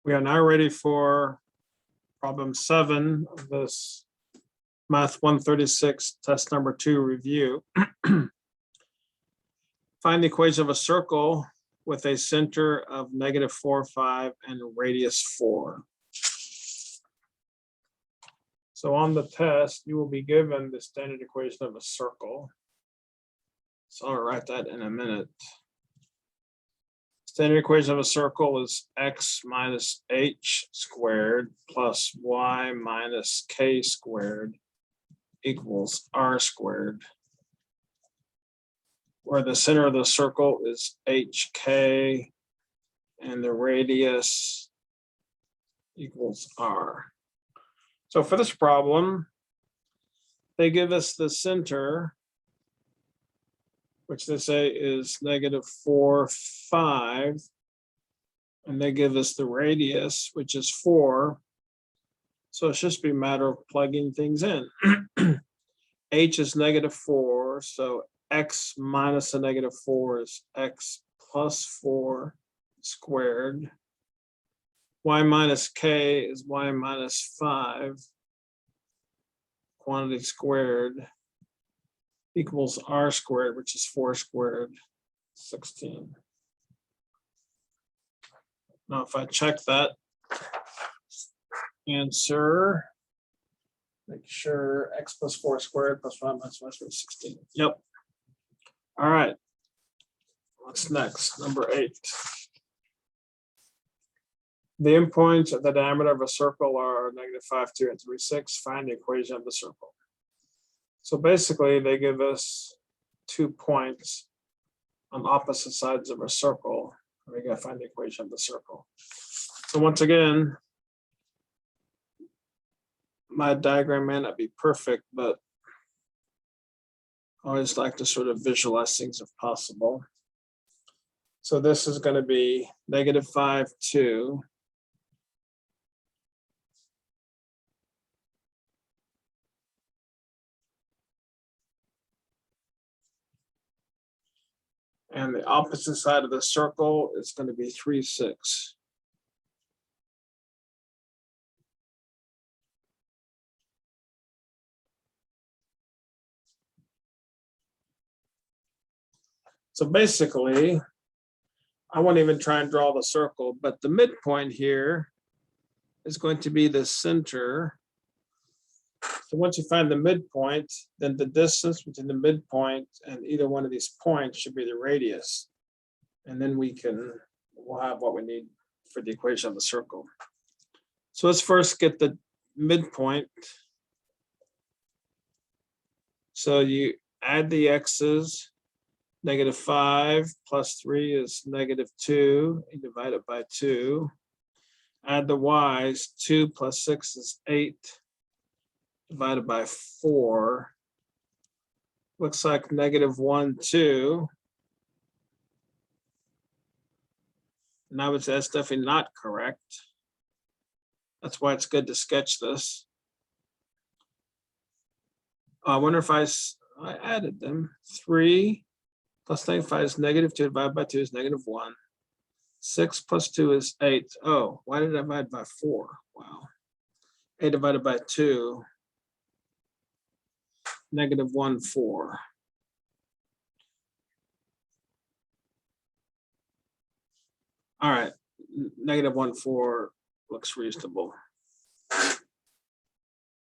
We are now ready for problem 7 of this Math 136 test number 2 review. Find the equation of a circle with a center of -4, 5 and a radius 4. So on the test, you will be given the standard equation of a circle. So I'll write that in a minute. Standard equation of a circle is x minus h squared plus y minus k squared equals r squared, where the center of the circle is hk and the radius equals r. So for this problem, they give us the center, which they say is -4, 5, and they give us the radius, which is 4. So it's just be a matter of plugging things in. H is -4, so x minus a -4 is x plus 4 squared. Y minus k is y minus 5, quantity squared, equals r squared, which is 4 squared, 16. Now, if I check that answer, make sure x plus 4 squared plus y minus 1 squared is 16. Yep. All right. What's next? Number 8. The endpoints of the diameter of a circle are -5, 2, and 3, 6. Find the equation of the circle. So basically, they give us 2 points on opposite sides of a circle. We got to find the equation of the circle. So once again, my diagram may not be perfect, but I always like to sort of visualize things if possible. So this is going to be -5, 2. And the opposite side of the circle is going to be 3, 6. So basically, I won't even try and draw the circle, but the midpoint here is going to be the center. So once you find the midpoint, then the distance between the midpoint and either one of these points should be the radius. And then we'll have what we need for the equation of the circle. So let's first get the midpoint. So you add the x's, -5 plus 3 is -2, you divide it by 2. Add the y's, 2 plus 6 is 8. Divided by 4, looks like -1, 2. And I would say that's definitely not correct. That's why it's good to sketch this. I wonder if I added them. 3 plus 95 is -2 divided by 2 is -1. 6 plus 2 is 8. Oh, why did I divide by 4? Wow. 8 divided by 2. -1, 4. All right, -1, 4 looks reasonable.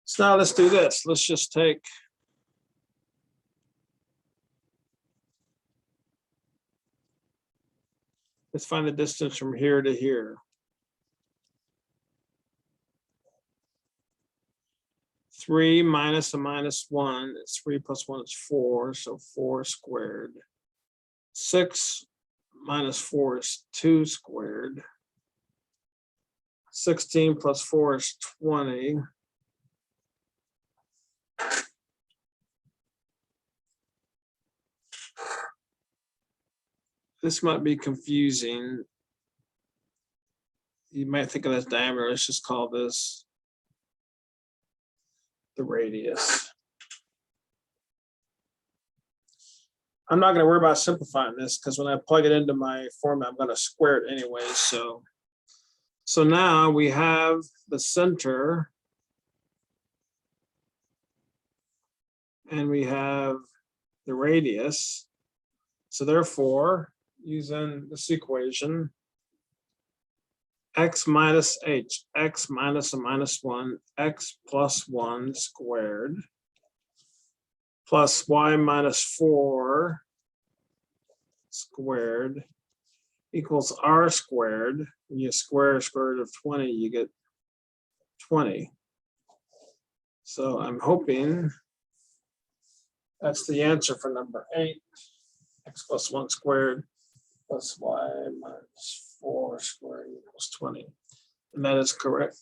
So now let's do this. Let's just take let's find the distance from here to here. 3 minus a -1 is 3 plus 1 is 4, so 4 squared. 6 minus 4 is 2 squared. 16 plus 4 is 20. This might be confusing. You might think of this diameter. Let's just call this the radius. I'm not going to worry about simplifying this because when I plug it into my formula, I'm going to square it anyway. So So now we have the center and we have the radius. So therefore, using this equation, x minus h, x minus a minus 1, x plus 1 squared, plus y minus 4 squared equals r squared. When you square square root of 20, you get 20. So I'm hoping that's the answer for number 8, x plus 1 squared plus y minus 4 squared equals 20. And that is correct.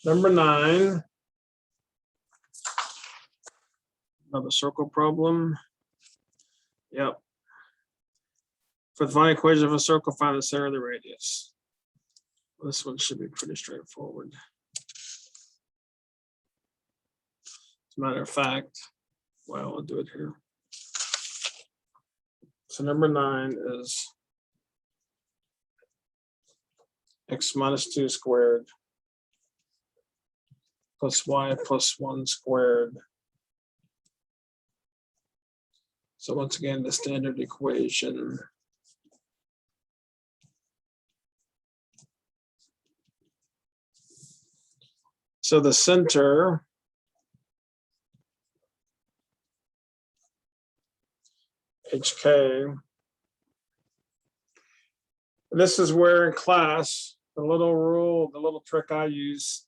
Number 9, another circle problem. Yep. For the following equation of a circle, find the center of the radius. This one should be pretty straightforward. As a matter of fact, well, I'll do it here. So number 9 is x minus 2 squared plus y plus 1 squared. So once again, the standard equation. So the center HK. This is where in class, the little rule, the little trick I use,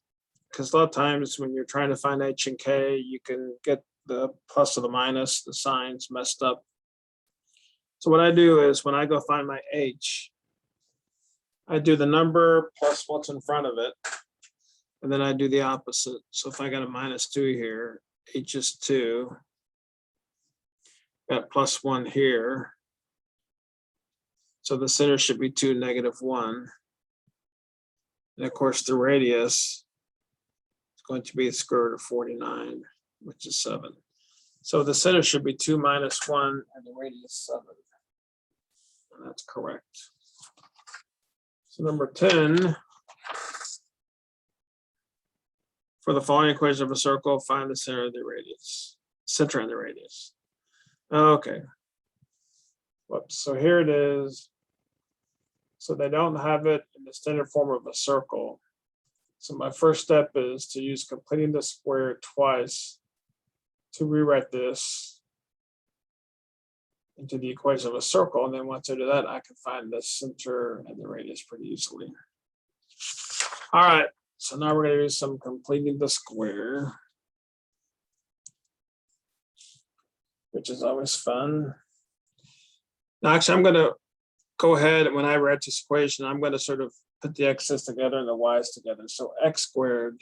because a lot of times when you're trying to find H and K, you can get the plus or the minus, the signs messed up. So what I do is when I go find my H, I do the number plus what's in front of it, and then I do the opposite. So if I got a minus 2 here, H is 2. Got plus 1 here. So the center should be 2, negative 1. And of course, the radius is going to be the square root of 49, which is 7. So the center should be 2 minus 1, and the radius 7. And that's correct. So number 10, for the following equation of a circle, find the center of the radius, center and the radius. Okay. Whoops. So here it is. So they don't have it in the standard form of a circle. So my first step is to use completing the square twice to rewrite this into the equation of a circle. And then once I do that, I can find the center and the radius pretty easily. All right. So now we're going to do some completing the square, which is always fun. Now, actually, I'm going to go ahead, when I write this equation, I'm going to sort of put the x's together and the y's together. So x squared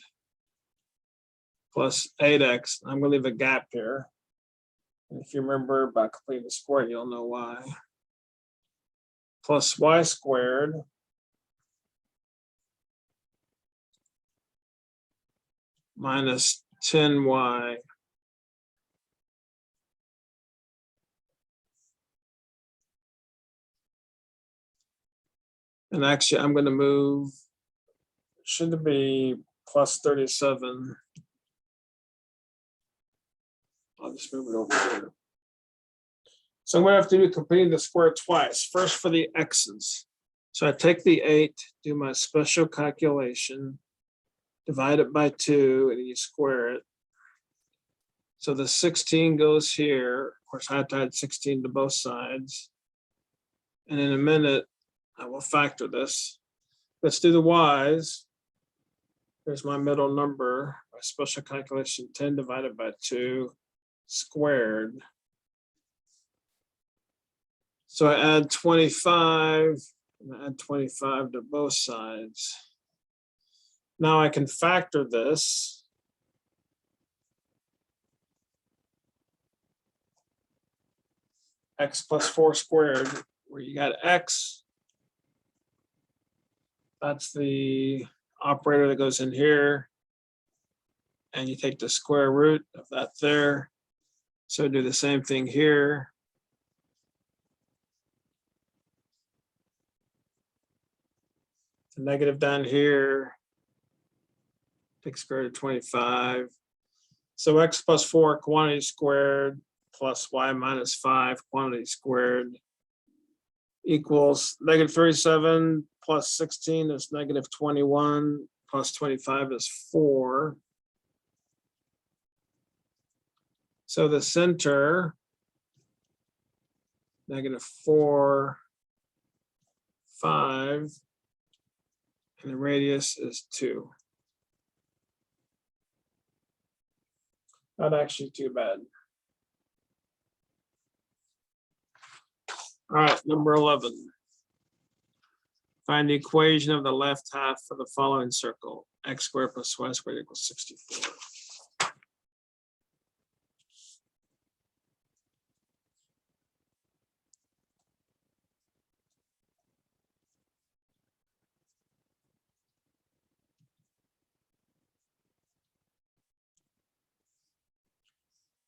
plus 8x, I'm going to leave a gap here. And if you remember about completing the square, you'll know why. Plus y squared minus 10y and actually I'm going to move, should it be plus 37. I'll just move it over here. So I'm going to have to do completing the square twice. First for the x's. So I take the 8, do my special calculation, divide it by 2, and you square it. So the 16 goes here. Of course, I have to add 16 to both sides. And in a minute, I will factor this. Let's do the y's. There's my middle number. My special calculation, 10 divided by 2 squared. So I add 25, and I add 25 to both sides. Now I can factor this. X plus 4 squared, where you got x. That's the operator that goes in here. And you take the square root of that there. So do the same thing here. negative down here. Take square root of 25. So x plus 4 quantity squared plus y minus 5 quantity squared equals negative 37 plus 16 is negative 21 plus 25 is 4. So the center, negative 4, 5, and the radius is 2. Not actually too bad. All right, number 11. Find the equation of the left half for the following circle. X squared plus y squared equals 64.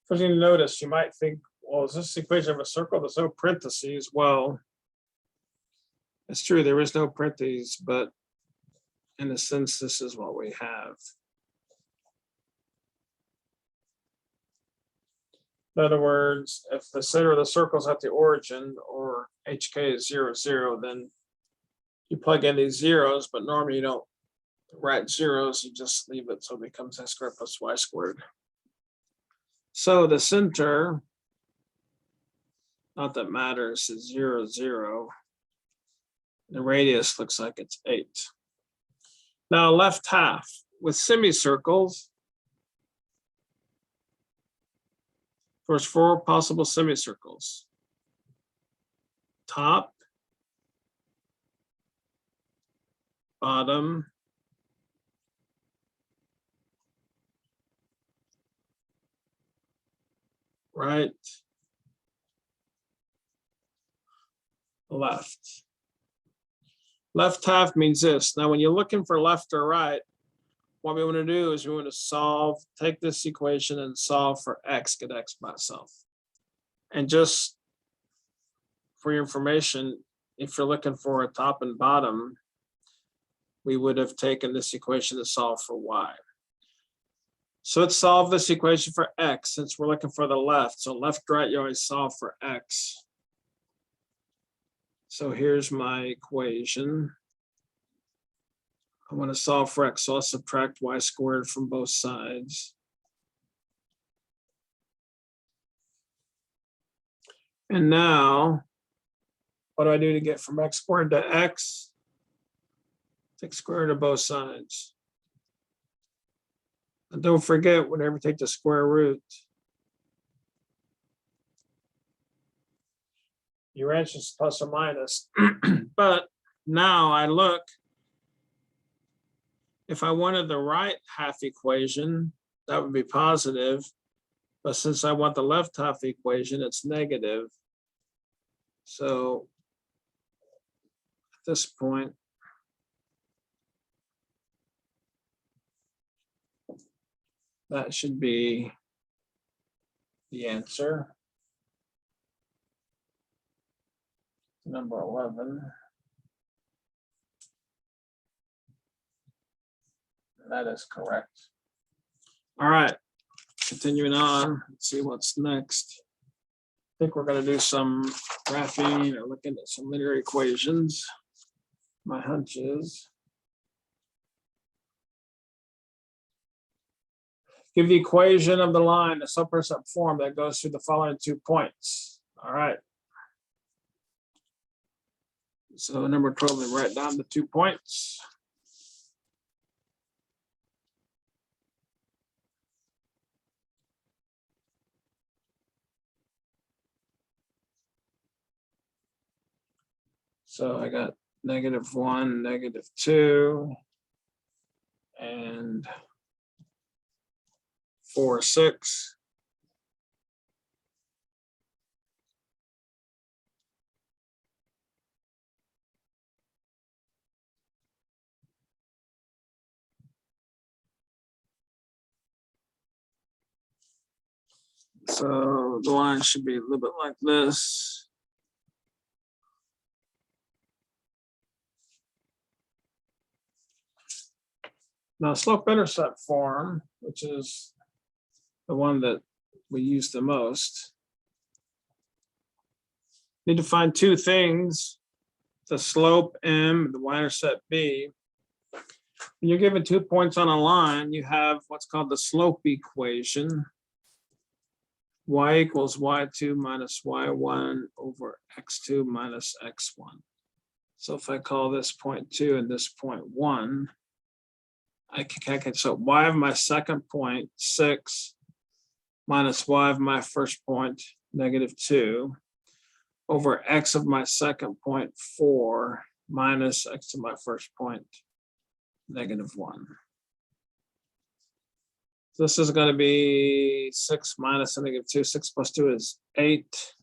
First thing to notice, you might think, well, is this the equation of a circle? There's no parentheses. Well, it's true, there is no parentheses, but in a sense, this is what we have. In other words, if the center of the circle is at the origin, or HK is 0, 0, then you plug in these zeros, but normally you don't write zeros, you just leave it so it becomes x squared plus y squared. So the center, not that matters, is 0, 0. The radius looks like it's 8. Now left half with semicircles. There's 4 possible semicircles. Top, bottom, right, left. Left half means this. Now, when you're looking for left or right, what we want to do is we want to solve, take this equation and solve for x, get x by itself. And just for your information, if you're looking for a top and bottom, we would have taken this equation to solve for y. So let's solve this equation for x since we're looking for the left. So left, right, you always solve for x. So here's my equation. I want to solve for x, so I'll subtract y squared from both sides. And now, what do I do to get from x squared to x? Take square root of both sides. And don't forget, whenever you take the square root, your answer is plus or minus. But now I look, if I wanted the right half equation, that would be positive. But since I want the left half equation, it's negative. So at this point, that should be the answer. Number 11. That is correct. All right, continuing on, let's see what's next. I think we're going to do some graphing or looking at some linear equations. My hunch is. Give the equation of the line a subpercept form that goes through the following 2 points. All right. So number 12, we write down the 2 points. So I got -1, -2, and 4, 6. So the line should be a little bit like this. Now, slope-intercept form, which is the one that we use the most, need to find two things: the slope M, the y-intercept B. When you're given 2 points on a line, you have what's called the slope equation. Y equals y2 minus y1 over x2 minus x1. So if I call this point 2 and this point 1, I can calculate, so y of my second point, 6, minus y of my first point, -2, over x of my second point, 4, minus x of my first point, -1. This is going to be 6 minus -2. 6 plus 2 is 8.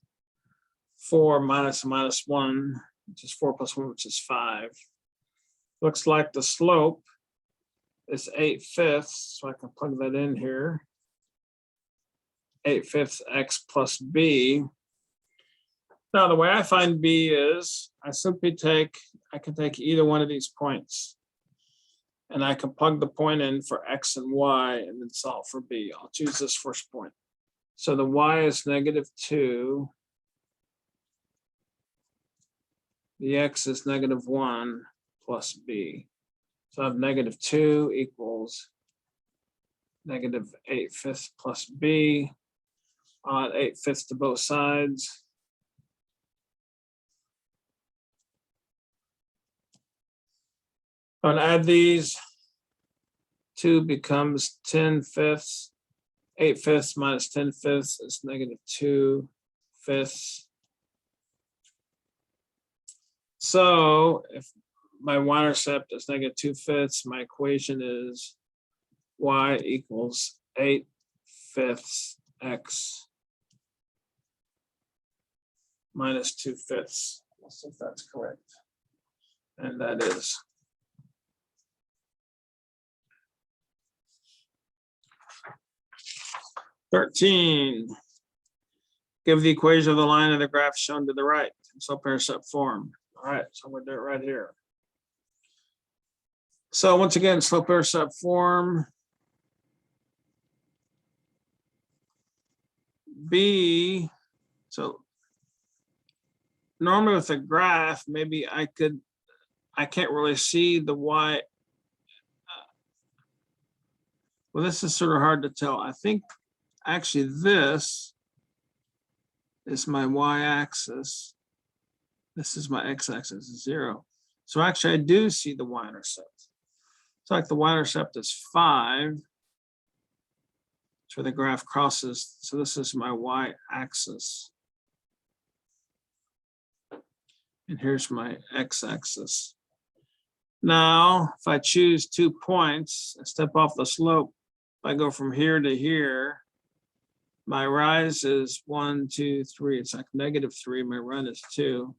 4 minus 1, which is 4 plus 1, which is 5. Looks like the slope is 8/5, so I can plug that in here. 8/5 x plus b. Now, the way I find b is I can take either one of these points, and I can plug the point in for x and y and then solve for b. I'll choose this first point. So the y is -2. The x is -1 plus b. So I have -2 equals -8/5 plus b. Add 8/5 to both sides. I'm going to add these. 2 becomes 10/5. 8/5 minus 10/5 is -2/5. So if my y-intercept is -2/5, my equation is y equals 8/5 x minus 2/5. Let's see if that's correct. And that is. (13) Give the equation of the line of the graph shown to the right in slope-intercept form. All right, so I'm going to do it right here. So once again, slope-intercept form. B, so normally with a graph, maybe I can't really see the y. Well, this is sort of hard to tell. I think actually this is my y-axis. This is my x-axis, 0. So actually I do see the y-intercept. It's like the y-intercept is 5. That's where the graph crosses. So this is my y-axis. And here's my x-axis. Now, if I choose 2 points and step off the slope, if I go from here to here, my rise is 1, 2, 3. It's like -3. My run is 2.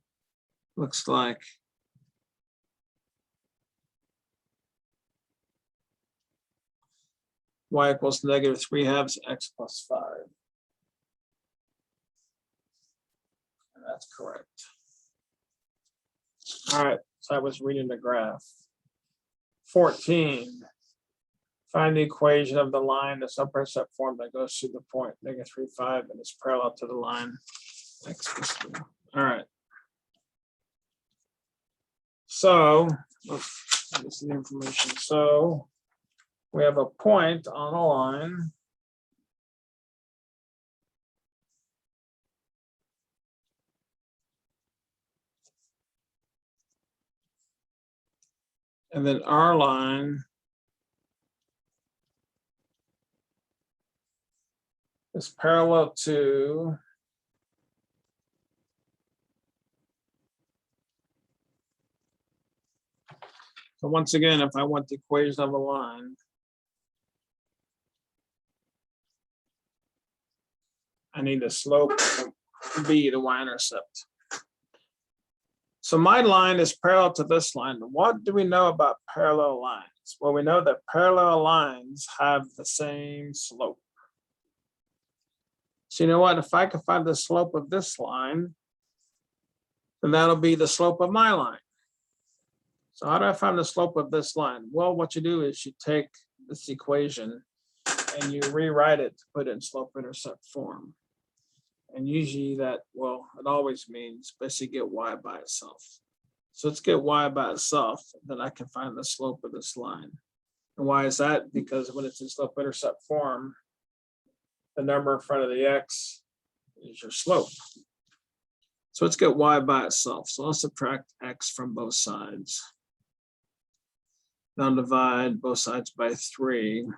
Looks like y equals -3/2 x plus 5. And that's correct. All right, so I was reading the graph. 14. Find the equation of the line, the slope-intercept form that goes through the point -3,5 and is parallel to the line x plus 3. All right. So, this is the information. So, we have a point on a line. And then our line is parallel to so once again, if I want the equation of a line, I need the slope b, the y-intercept. So my line is parallel to this line. What do we know about parallel lines? Well, we know that parallel lines have the same slope. So you know what? If I can find the slope of this line, then that'll be the slope of my line. So how do I find the slope of this line? Well, what you do is you take this equation and you rewrite it to put it in slope-intercept form. And usually that, well, it always means basically get y by itself. So let's get y by itself, then I can find the slope of this line. And why is that? Because when it's in slope-intercept form, the number in front of the x is your slope. So let's get y by itself. So I'll subtract x from both sides. Now divide both sides by 3.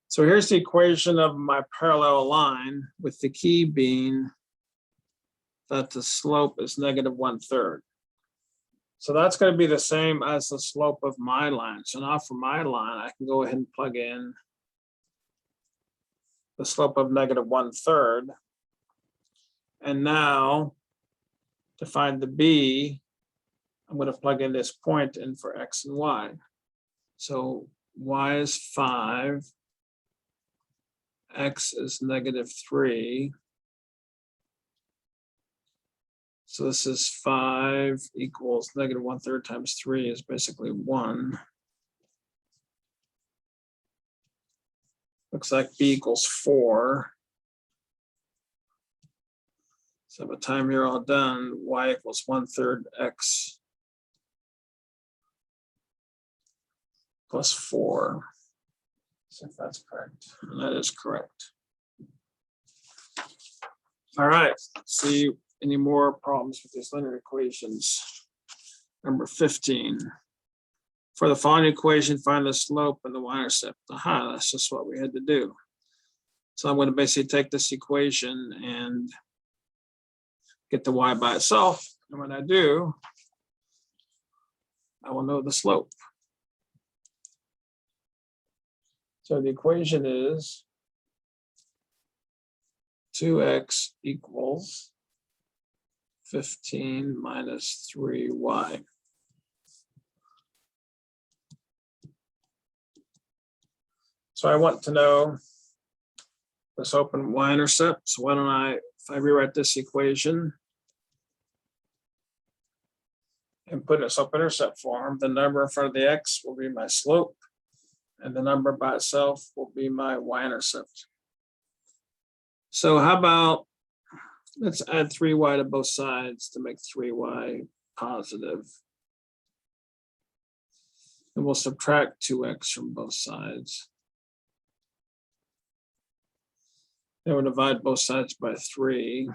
So here's the equation of my parallel line, with the key being that the slope is -1/3. So that's going to be the same as the slope of my line. So now for my line, I can go ahead and plug in the slope of -1/3. And now to find the b, I'm going to plug in this point in for x and y. So y is 5. X is -3. So this is 5 equals -1/3 times 3 is basically 1. Looks like b equals 4. So by the time you're all done, y equals 1/3 x plus 4. So if that's correct, and that is correct. All right, see any more problems with these linear equations. Number 15. For the following equation, find the slope and the y-intercept. Aha, that's just what we had to do. So I'm going to basically take this equation and get the y by itself. And when I do, I will know the slope. So the equation is 2x equals 15 minus 3y. So I want to know the slope and y-intercept. So why don't if I rewrite this equation and put it in slope-intercept form, the number in front of the x will be my slope, and the number by itself will be my y-intercept. So how about, let's add 3y to both sides to make 3y positive. And we'll subtract 2x from both sides. Then we'll divide both sides by 3.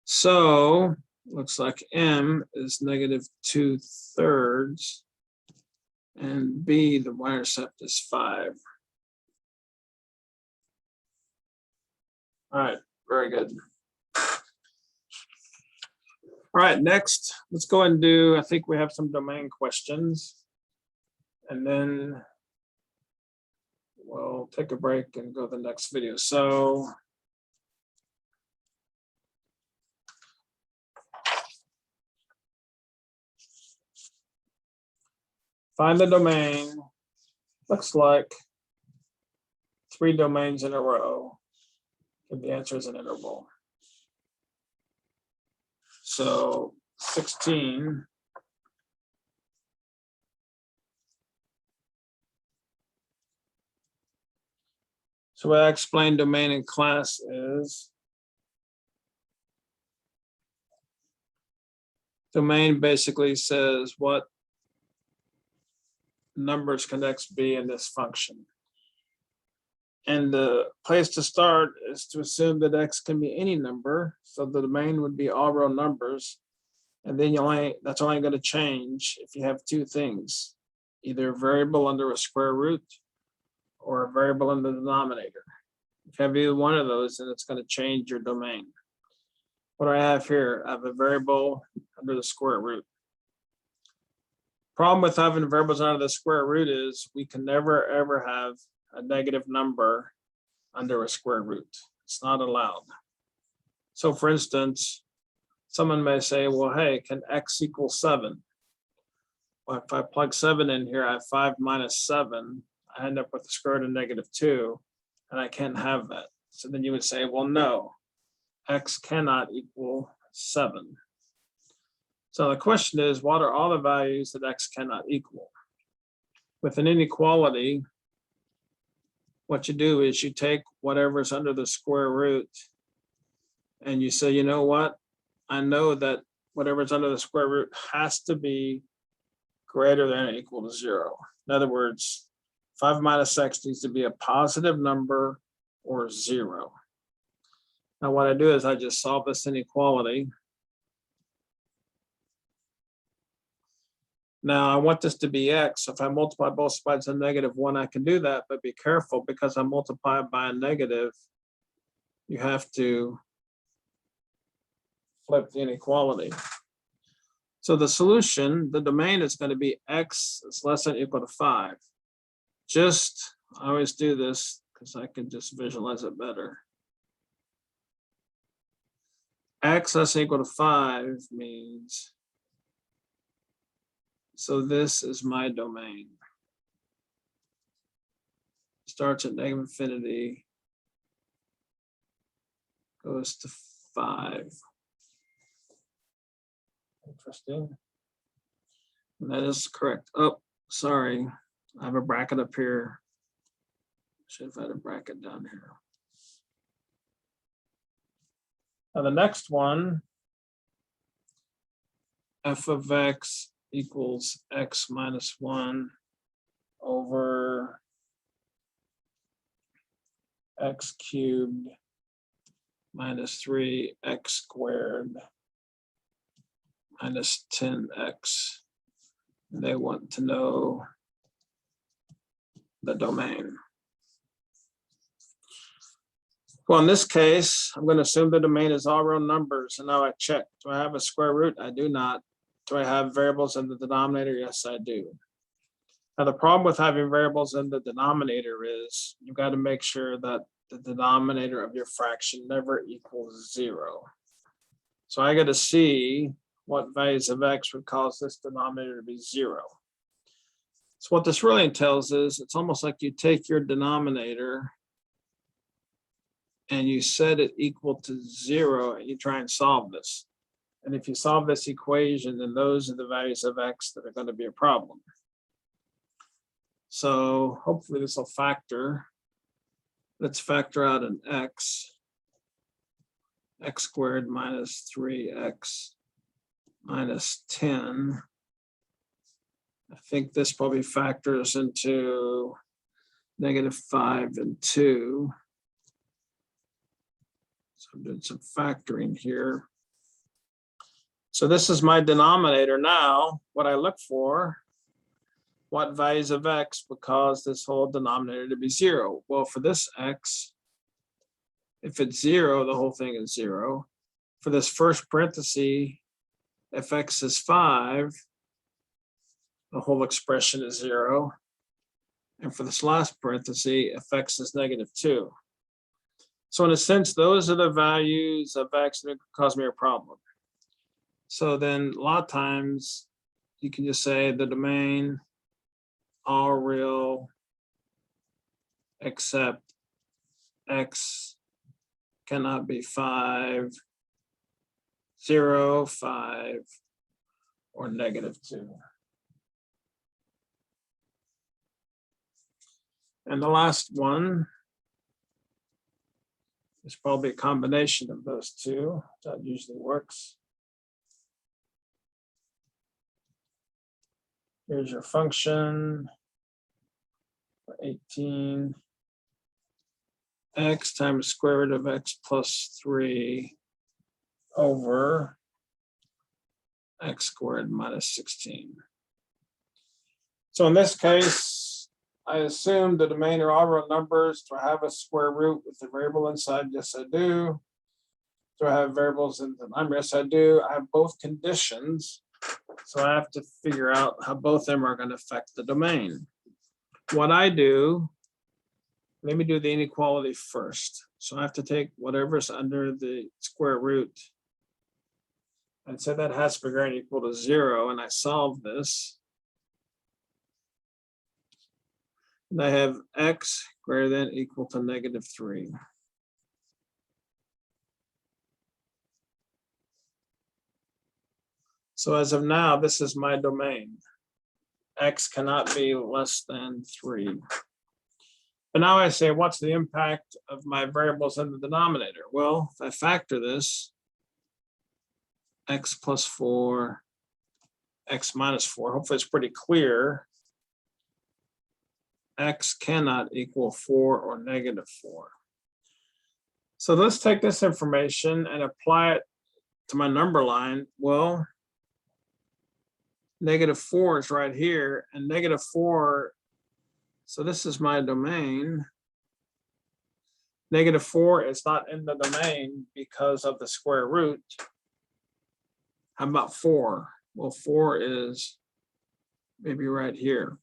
So looks like m is -2/3, and b, the y-intercept, is 5. All right, very good. All right, next, let's go and do, I think we have some domain questions. And then we'll take a break and go to the next video. So find the domain. Looks like 3 domains in a row. And the answer is an interval. So 16. So what I explained domain in class is domain basically says what numbers can x be in this function. And the place to start is to assume that x can be any number. So the domain would be all real numbers. And then that's only going to change if you have 2 things, either a variable under a square root or a variable in the denominator. If you have either one of those, then it's going to change your domain. What do I have here? I have a variable under the square root. Problem with having variables under the square root is we can never ever have a negative number under a square root. It's not allowed. So for instance, someone may say, well, hey, can x equal 7? Well, if I plug 7 in here, I have 5 minus 7. I end up with the square root of -2. and I can't have that. So then you would say, well, no, x cannot equal 7. So the question is, what are all the values that x cannot equal? With an inequality, what you do is you take whatever's under the square root and you say, you know what? I know that whatever's under the square root has to be greater than or equal to 0. In other words, 5 minus x needs to be a positive number or 0. Now what I do is I just solve this inequality. Now I want this to be x. So if I multiply both sides by -1, I can do that, but be careful because I multiply by a negative. You have to flip the inequality. So the solution, the domain is going to be x is less than or equal to 5. I always do this because I can just visualize it better. X less than or equal to 5 means, so this is my domain. Starts at -infinity, goes to 5. Interesting. And that is correct. Oh, sorry. I have a bracket up here. Should have had a bracket down here. Now the next one, f of x equals x minus 1 over x cubed minus 3x squared minus 10x. They want to know the domain. Well, in this case, I'm going to assume the domain is all real numbers. And now I check. Do I have a square root? I do not. Do I have variables in the denominator? Yes, I do. Now, the problem with having variables in the denominator is you've got to make sure that the denominator of your fraction never equals 0. So I got to see what values of x would cause this denominator to be 0. So what this really entails is it's almost like you take your denominator and you set it equal to 0 and you try and solve this. And if you solve this equation, then those are the values of x that are going to be a problem. So hopefully this will factor. Let's factor out an x squared minus 3x minus 10. I think this probably factors into -5 and 2. So I'm doing some factoring here. So this is my denominator now. What I look for, what values of x would cause this whole denominator to be 0? Well, for this x, if it's 0, the whole thing is 0. For this first parenthesis, if x is 5, the whole expression is 0. And for this last parenthesis, if x is -2. So in a sense, those are the values of x that cause me a problem. So then a lot of times you can just say the domain, all real, except x cannot be 5, 0, 5, or -2. And the last one is probably a combination of those two. That usually works. Here's your function for 18. X times square root of x plus 3 over x squared minus 16. So in this case, I assume the domain are all real numbers. Do I have a square root with a variable inside? Yes, I do. Do I have variables in the number? Yes, I do. I have both conditions. So I have to figure out how both of them are going to affect the domain. What I do, let me do the inequality first. So I have to take whatever's under the square root and say that has to be greater than or equal to 0, and I solve this. And I have x greater than or equal to -3. So as of now, this is my domain. X cannot be less than 3. But now I say, what's the impact of my variables in the denominator? Well, if I factor this, x plus 4, x minus 4, hopefully it's pretty clear. X cannot equal 4 or -4. So let's take this information and apply it to my number line. Well, -4 is right here, and -4, so this is my domain. -4 is not in the domain because of the square root. How about 4? Well, 4 is maybe right here.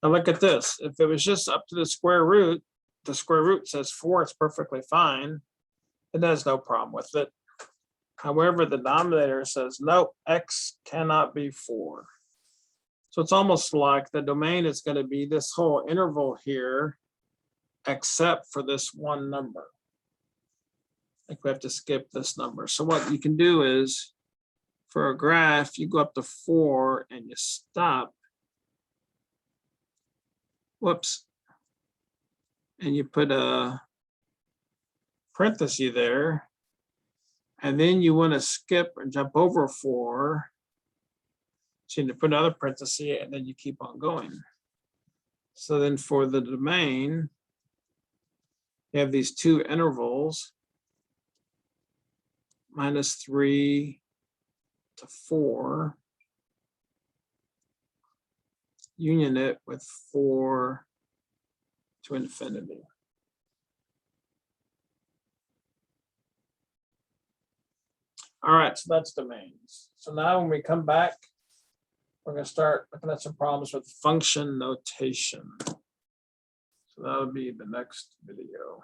Now look at this. If it was just up to the square root says 4, it's perfectly fine. It has no problem with it. However, the denominator says, nope, x cannot be 4. So it's almost like the domain is going to be this whole interval here, except for this one number. Like we have to skip this number. So what you can do is, for a graph, you go up to 4 and you stop. Whoops. And you put a parenthesis there. And then you want to skip and jump over 4. So you need to put another parenthesis and then you keep on going. So then for the domain, you have these two intervals, -3 to 4, union it with 4 to infinity. All right, so that's domains. So now when we come back, we're going to start looking at some problems with function notation. So that would be the next video.